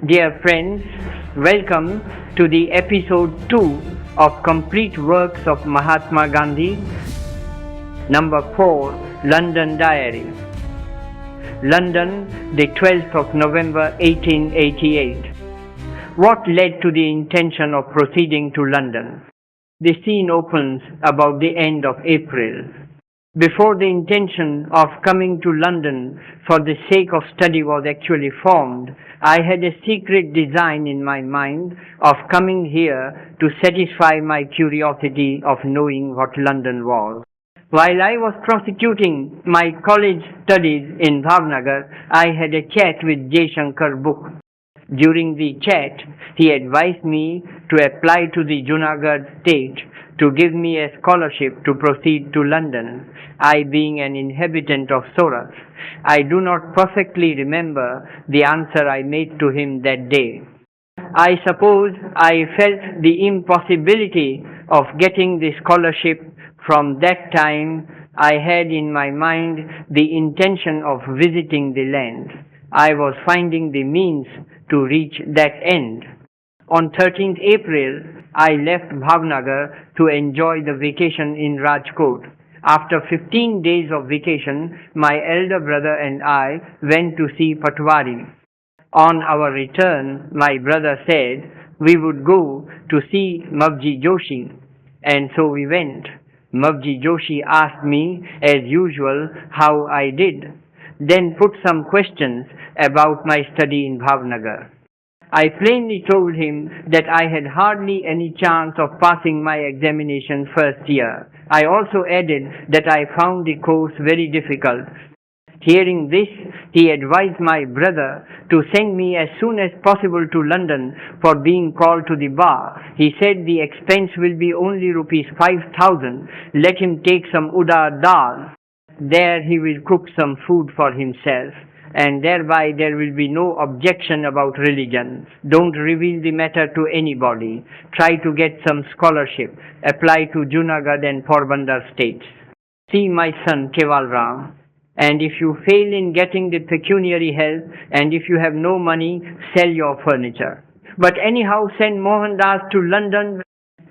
Dear friends, welcome to the episode 2 of Complete Works of Mahatma Gandhi, number 4, London Diary. London, the 12th of November 1888. What led to the intention of proceeding to London? The scene opens about the end of April. Before the intention of coming to London for the sake of study was actually formed, I had a secret design in my mind of coming here to satisfy my curiosity of knowing what London was. While I was prosecuting my college studies in Bhavnagar, I had a chat with J. Shankar Book. During the chat, he advised me to apply to the Junagadh state to give me a scholarship to proceed to London, I being an inhabitant of Surat. I do not perfectly remember the answer I made to him that day. I suppose I felt the impossibility of getting the scholarship. From that time, I had in my mind the intention of visiting the land. I was finding the means to reach that end. On 13th April, I left Bhavnagar to enjoy the vacation in Rajkot. After 15 days of vacation, my elder brother and I went to see Patwari. On our return, my brother said we would go to see Mavji Joshi, and so we went. Mavji Joshi asked me, as usual, how I did, then put some questions about my study in Bhavnagar. I plainly told him that I had hardly any chance of passing my examination first year. I also added that I found the course very difficult. Hearing this, he advised my brother to send me as soon as possible to London for being called to the bar. He said the expense will be only rupees 5,000. Let him take some udar dal. There he will cook some food for himself, and thereby there will be no objection about religion. Don't reveal the matter to anybody. Try to get some scholarship. Apply to Junagadh and Porbandar states. See my son Keval Ram. And if you fail in getting the pecuniary help, and if you have no money, sell your furniture. But anyhow, send Mohandas to London.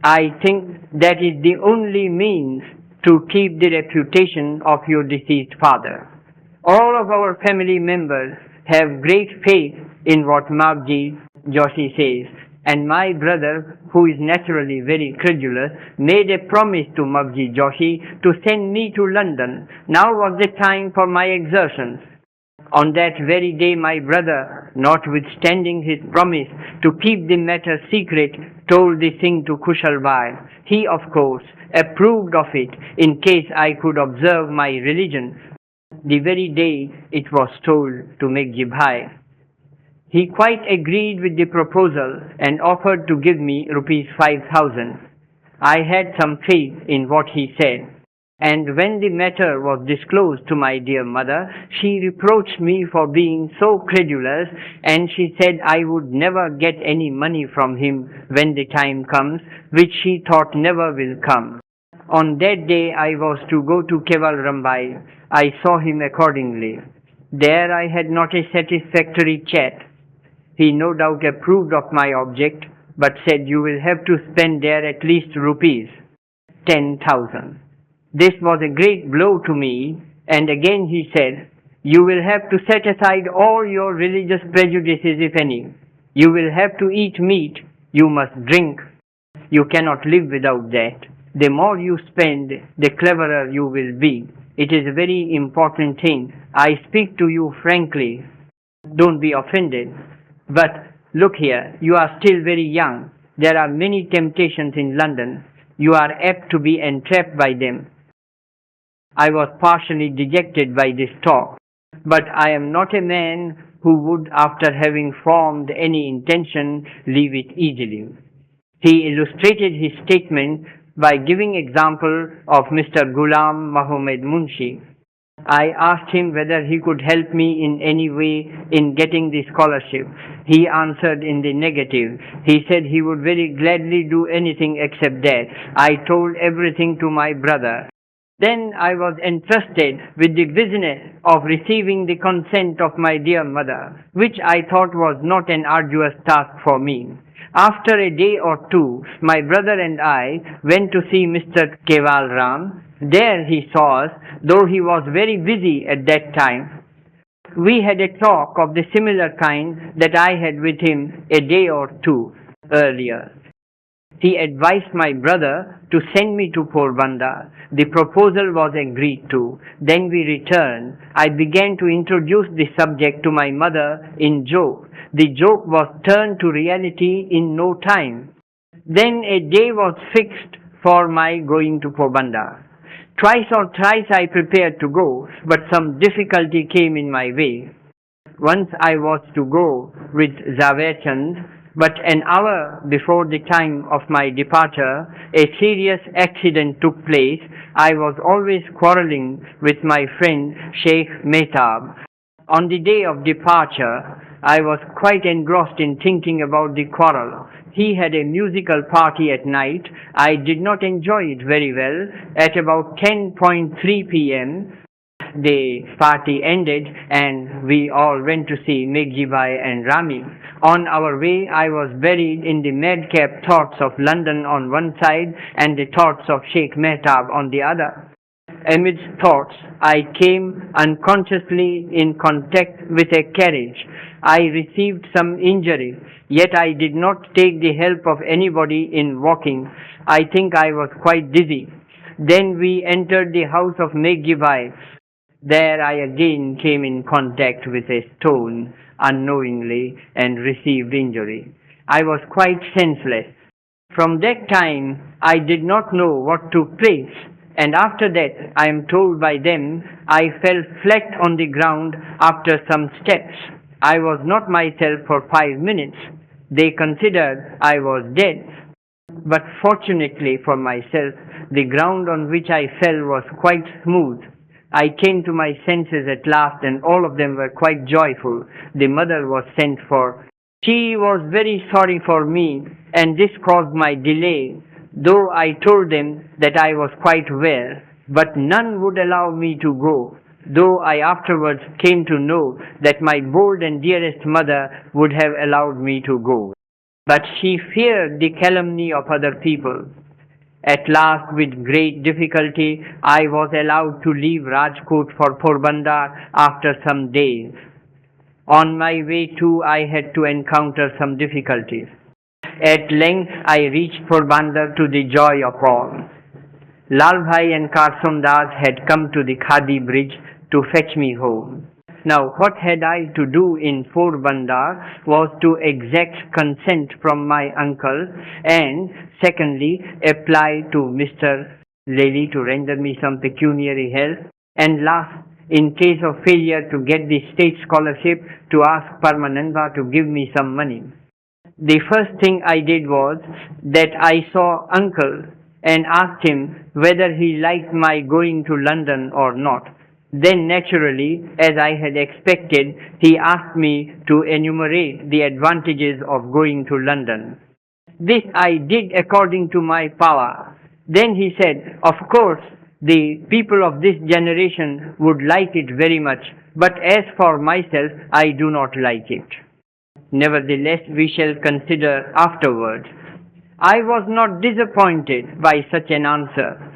I think that is the only means to keep the reputation of your deceased father. All of our family members have great faith in what Mavji Joshi says, and my brother, who is naturally very credulous, made a promise to Mavji Joshi to send me to London. Now was the time for my exertions. On that very day, my brother, notwithstanding his promise to keep the matter secret, told the thing to Kushalbai. He, of course, approved of it in case I could observe my religion. The very day it was told to Mavji Bhai. He quite agreed with the proposal and offered to give me rupees 5,000. I had some faith in what he said, and when the matter was disclosed to my dear mother, she reproached me for being so credulous, and she said I would never get any money from him when the time comes, which she thought never will come. On that day I was to go to Keval Rambai. I saw him accordingly. There I had not a satisfactory chat. He no doubt approved of my object, but said you will have to spend there at least rupees 10,000. This was a great blow to me, and again he said, you will have to set aside all your religious prejudices, if any. You will have to eat meat. You must drink. You cannot live without that. The more you spend, the cleverer you will be. It is a very important thing. I speak to you frankly. Don't be offended. But look here, you are still very young. There are many temptations in London. You are apt to be entrapped by them. I was partially dejected by this talk, but I am not a man who would, after having formed any intention, leave it easily. He illustrated his statement by giving example of Mr. Ghulam Muhammad Munshi. I asked him whether he could help me in any way in getting the scholarship. He answered in the negative. He said he would very gladly do anything except that. I told everything to my brother. Then I was entrusted with the business of receiving the consent of my dear mother, which I thought was not an arduous task for me. After a day or two, my brother and I went to see Mr. Kevalram. There he saw us, though he was very busy at that time. We had a talk of the similar kind that I had with him a day or two earlier. He advised my brother to send me to Porbandar. The proposal was agreed to. Then we returned. I began to introduce the subject to my mother in joke. The joke was turned to reality in no time. Then a day was fixed for my going to Porbandar. Twice or thrice I prepared to go, but some difficulty came in my way. Once I was to go with Zaverchand, but an hour before the time of my departure, a serious accident took place. I was always quarreling with my friend Sheikh Mehtab. On the day of departure, I was quite engrossed in thinking about the quarrel. He had a musical party at night. I did not enjoy it very well. At about 10:3 p.m., the party ended and we all went to see Mavji and Rami. On our way, I was buried in the madcap thoughts of London on one side and the thoughts of Sheikh Mehtab on the other. Amidst thoughts, I came unconsciously in contact with a carriage. I received some injury, yet I did not take the help of anybody in walking. I think I was quite dizzy. Then we entered the house of Mavji. There I again came in contact with a stone unknowingly and received injury. I was quite senseless. From that time I did not know what took place, and after that I am told by them I fell flat on the ground after some steps. I was not myself for 5 minutes. They considered I was dead, but fortunately for myself, the ground on which I fell was quite smooth. I came to my senses at last and all of them were quite joyful. The mother was sent for. She was very sorry for me and this caused my delay, though I told them that I was quite well, but none would allow me to go, though I afterwards came to know that my bold and dearest mother would have allowed me to go. But she feared the calumny of other people. At last, with great difficulty, I was allowed to leave Rajkot for Porbandar after some days. On my way too, I had to encounter some difficulties. At length, I reached Porbandar to the joy of all. Lalbhai and Karsondas had come to the Khadi bridge to fetch me home. Now, what had I to do in Porbandar was to exact consent from my uncle and, secondly, apply to Mr. Lely to render me some pecuniary help, and last, in case of failure to get the state scholarship, to ask Paramananda to give me some money. The first thing I did was that I saw uncle and asked him whether he liked my going to London or not. Then naturally, as I had expected, he asked me to enumerate the advantages of going to London. This I did according to my power. Then he said, of course, the people of this generation would like it very much, but as for myself, I do not like it. Nevertheless, we shall consider afterwards. I was not disappointed by such an answer.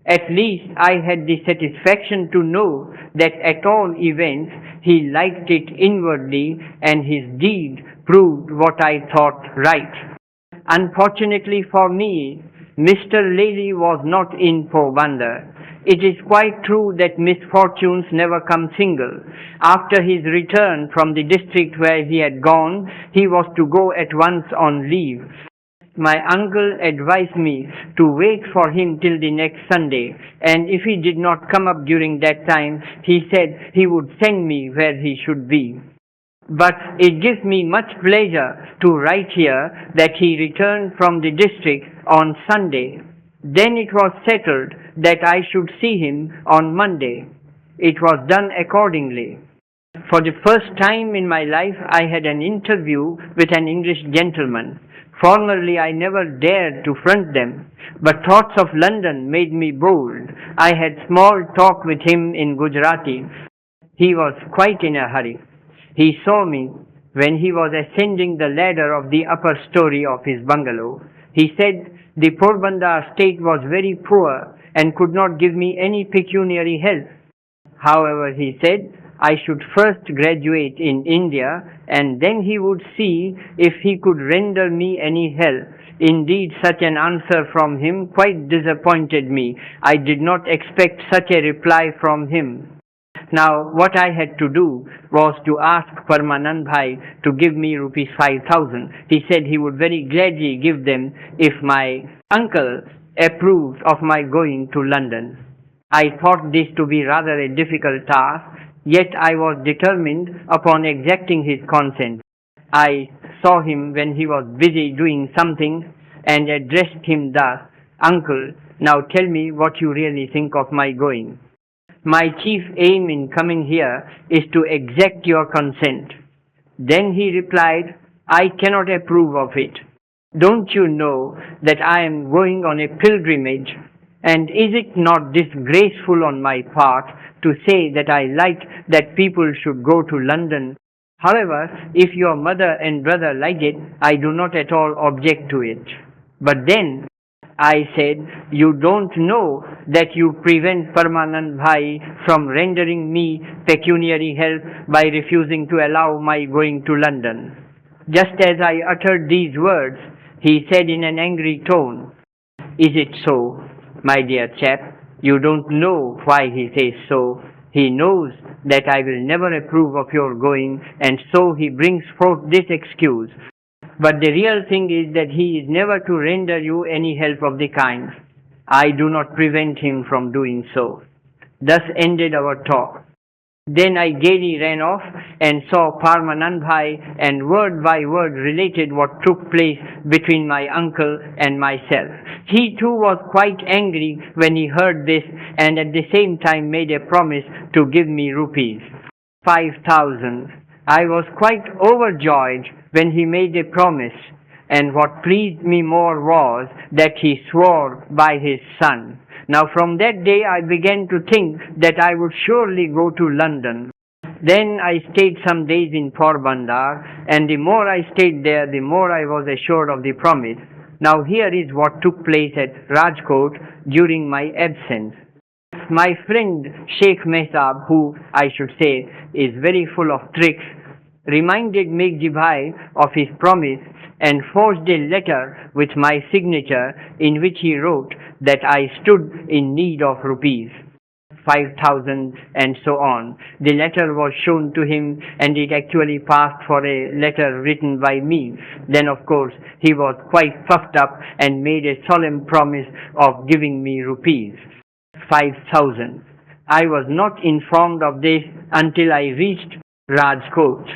At least I had the satisfaction to know that at all events he liked it inwardly and his deed proved what I thought right. Unfortunately for me, Mr. Lely was not in Porbandar. It is quite true that misfortunes never come single. After his return from the district where he had gone, he was to go at once on leave. My uncle advised me to wait for him till the next Sunday, and if he did not come up during that time, he said he would send me where he should be. But it gives me much pleasure to write here that he returned from the district on Sunday. Then it was settled that I should see him on Monday. It was done accordingly. For the first time in my life, I had an interview with an English gentleman. Formerly, I never dared to front them, but thoughts of London made me bold. I had small talk with him in Gujarati. He was quite in a hurry. He saw me when he was ascending the ladder of the upper story of his bungalow. He said the Porbandar state was very poor and could not give me any pecuniary help. However, he said, I should first graduate in India and then he would see if he could render me any help. Indeed, such an answer from him quite disappointed me. I did not expect such a reply from him. Now, what I had to do was to ask Parmanand Bhai to give me rupees 5,000. He said he would very gladly give them if my uncle approved of my going to London. I thought this to be rather a difficult task, yet I was determined upon exacting his consent. I saw him when he was busy doing something and addressed him thus, Uncle, now tell me what you really think of my going. My chief aim in coming here is to exact your consent. Then he replied, I cannot approve of it. Don't you know that I am going on a pilgrimage, and is it not disgraceful on my part to say that I like that people should go to London? However, if your mother and brother like it, I do not at all object to it. But then I said, you don't know that you prevent Parmanand Bhai from rendering me pecuniary help by refusing to allow my going to London. Just as I uttered these words, he said in an angry tone, Is it so, my dear chap? You don't know why he says so. He knows that I will never approve of your going, and so he brings forth this excuse. But the real thing is that he is never to render you any help of the kind. I do not prevent him from doing so. Thus ended our talk. Then I gaily ran off and saw Parmanand Bhai and word by word related what took place between my uncle and myself. He too was quite angry when he heard this and at the same time made a promise to give me rupees 5,000. I was quite overjoyed when he made a promise, and what pleased me more was that he swore by his son. Now from that day I began to think that I would surely go to London. Then I stayed some days in Porbandar, and the more I stayed there, the more I was assured of the promise. Now here is what took place at Rajkot during my absence. My friend Sheikh Mehtab, who I should say is very full of tricks, reminded Mavji Bhai of his promise and forged a letter with my signature in which he wrote that I stood in need of rupees 5,000 and so on. The letter was shown to him and it actually passed for a letter written by me. Then of course he was quite puffed up and made a solemn promise of giving me rupees 5,000. I was not informed of this until I reached Rajkot.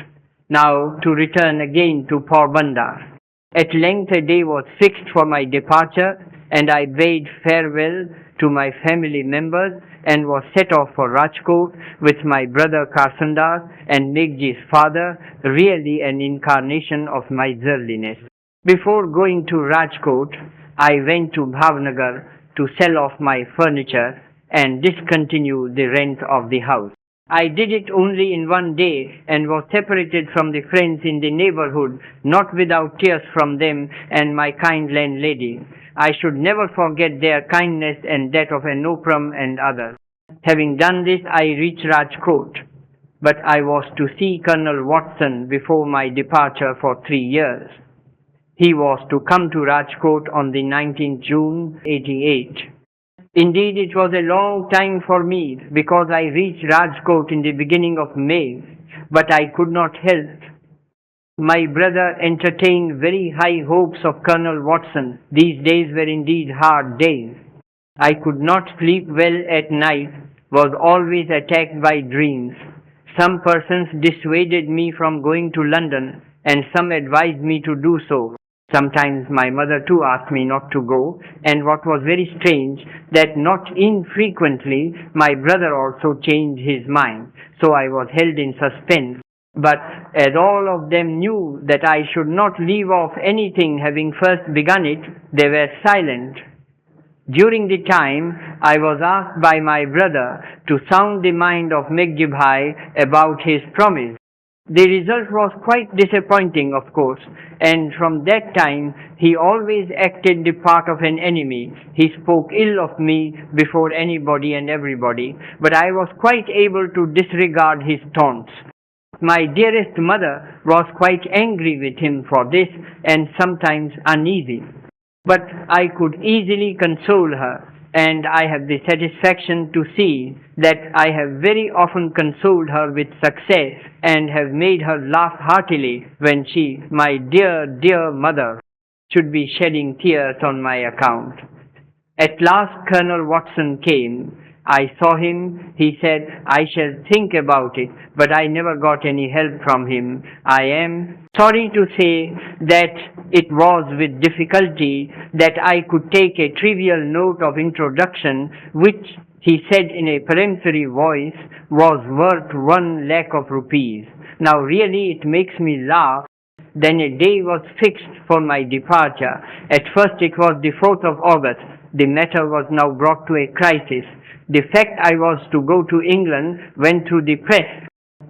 Now to return again to Porbandar. At length a day was fixed for my departure, and I bade farewell to my family members and was set off for Rajkot with my brother Karsandar and Megji's father, really an incarnation of my surliness. Before going to Rajkot, I went to Bhavnagar to sell off my furniture and discontinue the rent of the house. I did it only in one day and was separated from the friends in the neighborhood, not without tears from them and my kind landlady. I should never forget their kindness and that of Anupram and others. Having done this, I reached Rajkot, but I was to see Colonel Watson before my departure for 3 years. He was to come to Rajkot on the 19th June 88. Indeed, it was a long time for me because I reached Rajkot in the beginning of May, but I could not help. My brother entertained very high hopes of Colonel Watson. These days were indeed hard days. I could not sleep well at night, was always attacked by dreams. Some persons dissuaded me from going to London, and some advised me to do so. Sometimes my mother too asked me not to go, and what was very strange, that not infrequently my brother also changed his mind, so I was held in suspense. But as all of them knew that I should not leave off anything having first begun it, they were silent. During the time, I was asked by my brother to sound the mind of Mavji about his promise. The result was quite disappointing, of course, and from that time he always acted the part of an enemy. He spoke ill of me before anybody and everybody, but I was quite able to disregard his taunts. My dearest mother was quite angry with him for this and sometimes uneasy. But I could easily console her, and I have the satisfaction to see that I have very often consoled her with success and have made her laugh heartily when she, my dear, dear mother, should be shedding tears on my account. At last Colonel Watson came. I saw him. He said, "I shall think about it," but I never got any help from him. I am sorry to say that it was with difficulty that I could take a trivial note of introduction, which he said in a peremptory voice was worth 1 lakh of rupees. Now really it makes me laugh. Then a day was fixed for my departure. At first it was the 4th of August. The matter was now brought to a crisis. The fact I was to go to England went through the press.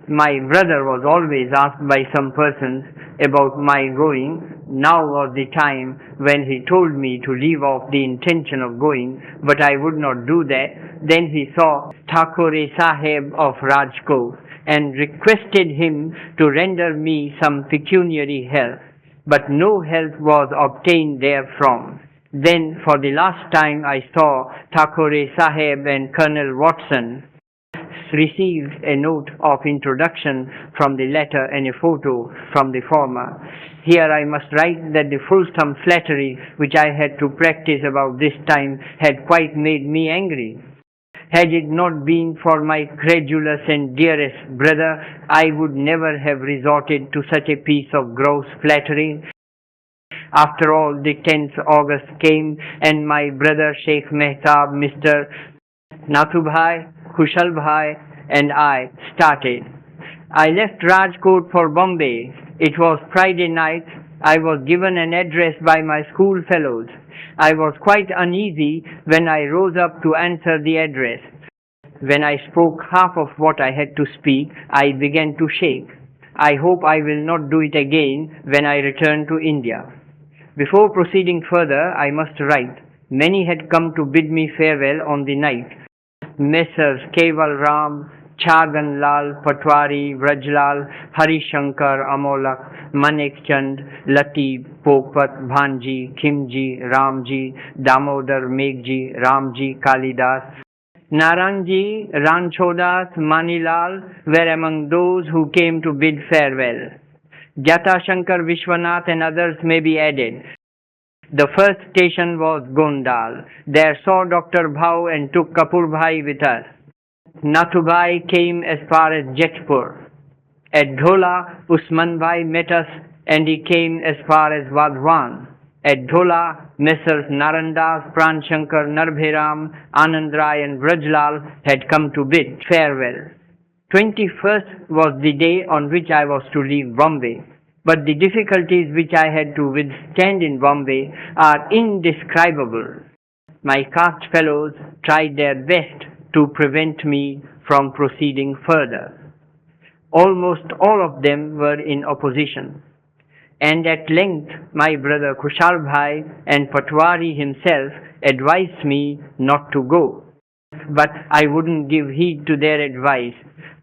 My brother was always asked by some persons about my going. Now was the time when he told me to leave off the intention of going, but I would not do that. Then he saw Thakore Sahib of Rajkot and requested him to render me some pecuniary help, but no help was obtained therefrom. Then for the last time I saw Thakore Sahib and Colonel Watson, received a note of introduction from the latter and a photo from the former. Here I must write that the fulsome flattery which I had to practice about this time had quite made me angry. Had it not been for my credulous and dearest brother, I would never have resorted to such a piece of gross flattery. After all, the 10th August came, and my brother Sheikh Mehtab, Mr. Nathubhai, Kushalbhai, and I started. I left Rajkot for Bombay. It was Friday night. I was given an address by my school fellows. I was quite uneasy when I rose up to answer the address. When I spoke half of what I had to speak, I began to shake. I hope I will not do it again when I return to India. Before proceeding further, I must write, many had come to bid me farewell on the night. Messrs. Keval Ram, Chagan Lal, Patwari, Vrajlal, Harishankar, Amolak, Manek Chand, Lati, Popat, Bhanji, Khimji, Ramji, Damodar, Meghji, Ramji, Kalidas, Naranji, Ranchodas, Manilal were among those who came to bid farewell. Jata Shankar Vishwanath and others may be added. The first station was Gondal. There saw Dr. Bhau and took Kapur Bhai with us. Nathubai came as far as Jetpur. At Dhola, Usman Bhai met us and he came as far as Vadhwan. At Dhola, Messrs. Narandas, Pranshankar, Narbheram, Anand Rai and Vrajlal had come to bid farewell. 21st was the day on which I was to leave Bombay, but the difficulties which I had to withstand in Bombay are indescribable. My caste fellows tried their best to prevent me from proceeding further. Almost all of them were in opposition, and at length my brother Kushal Bhai and Patwari himself advised me not to go. But I wouldn't give heed to their advice.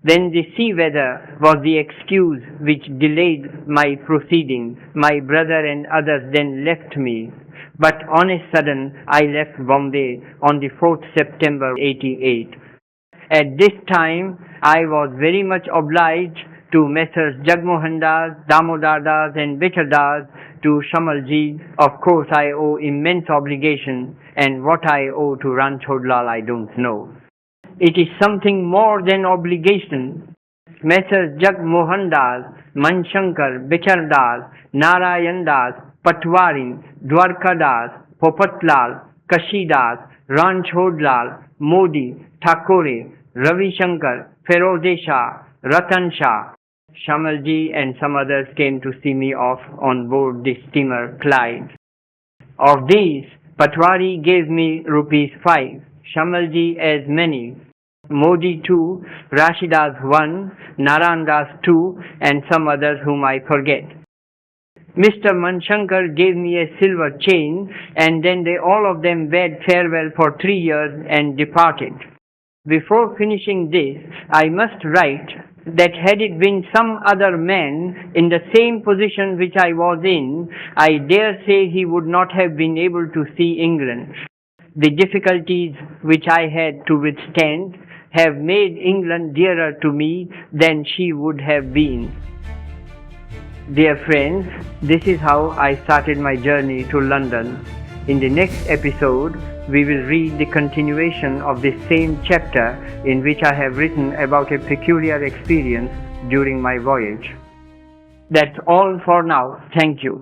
Then the sea weather was the excuse which delayed my proceeding. My brother and others then left me. But on a sudden, I left Bombay on the 4th September 88. At this time, I was very much obliged to Messrs. Jagmohandas, Damodardas and Bechadas, to Shamalji. Of course, I owe immense obligation, and what I owe to Ranchodlal I don't know. It is something more than obligation. Messrs. Jagmohandas, Manshankar, Bechardas, Narayandas, Patwari, Dwarkadas, Popatlal, Kashidas, Ranchodlal, Modi, Thakore, Ravi Shankar, Feroze Shah, Ratan Shah, Shamalji and some others came to see me off on board the steamer Clyde. Of these, Patwari gave me ₹5, Shamalji as many, Modi 2, Rashidas 1, Narandas 2, and some others whom I forget. Mr. Manshankar gave me a silver chain, and then they all of them bade farewell for 3 years and departed. Before finishing this, I must write that had it been some other man in the same position which I was in, I dare say he would not have been able to see England. The difficulties which I had to withstand have made England dearer to me than she would have been. Dear friends, this is how I started my journey to London. In the next episode, we will read the continuation of this same chapter in which I have written about a peculiar experience during my voyage. That's all for now. Thank you.